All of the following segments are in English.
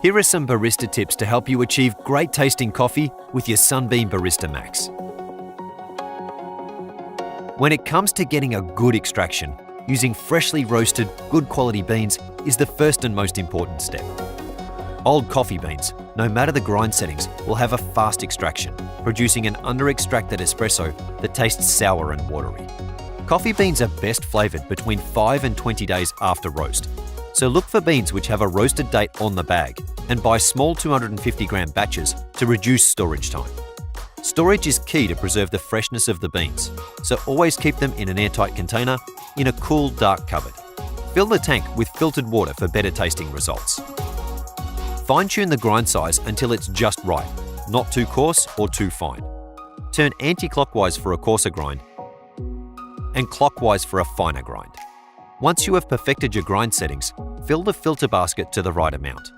Here are some barista tips to help you achieve great tasting coffee with your Sunbeam Barista Max. When it comes to getting a good extraction, using freshly roasted, good quality beans is the first and most important step. Old coffee beans, no matter the grind settings, will have a fast extraction, producing an under-extracted espresso that tastes sour and watery. Coffee beans are best flavoured between 5 and 20 days after roast, so look for beans which have a roasted date on the bag and buy small 250-gram batches to reduce storage time. Storage is key to preserve the freshness of the beans, so always keep them in an airtight container in a cool, dark cupboard. Fill the tank with filtered water for better tasting results. Fine-tune the grind size until it's just right, not too coarse or too fine. Turn anti-clockwise for a coarser grind and clockwise for a finer grind. Once you have perfected your grind settings, fill the filter basket to the right amount.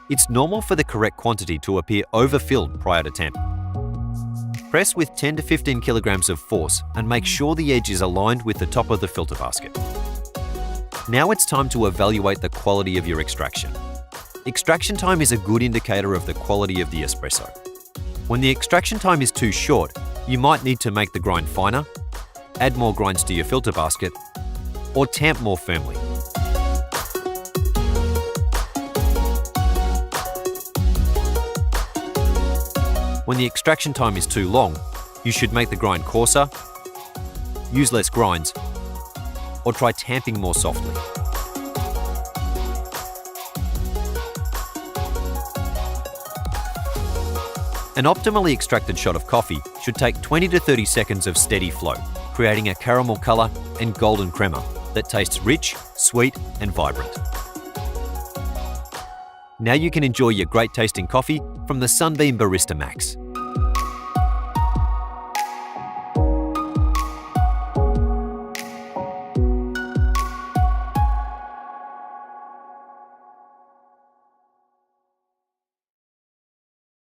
It's normal for the correct quantity to appear overfilled prior to tamp. Press with 10 to 15 kilograms of force and make sure the edge is aligned with the top of the filter basket. Now it's time to evaluate the quality of your extraction. Extraction time is a good indicator of the quality of the espresso. When the extraction time is too short, you might need to make the grind finer, add more grinds to your filter basket, or tamp more firmly. When the extraction time is too long, you should make the grind coarser, use less grinds, or try tamping more softly. An optimally extracted shot of coffee should take 20 to 30 seconds of steady flow, creating a caramel colour and golden crema that tastes rich, sweet, and vibrant. Now you can enjoy your great tasting coffee from the Sunbeam Barista Max.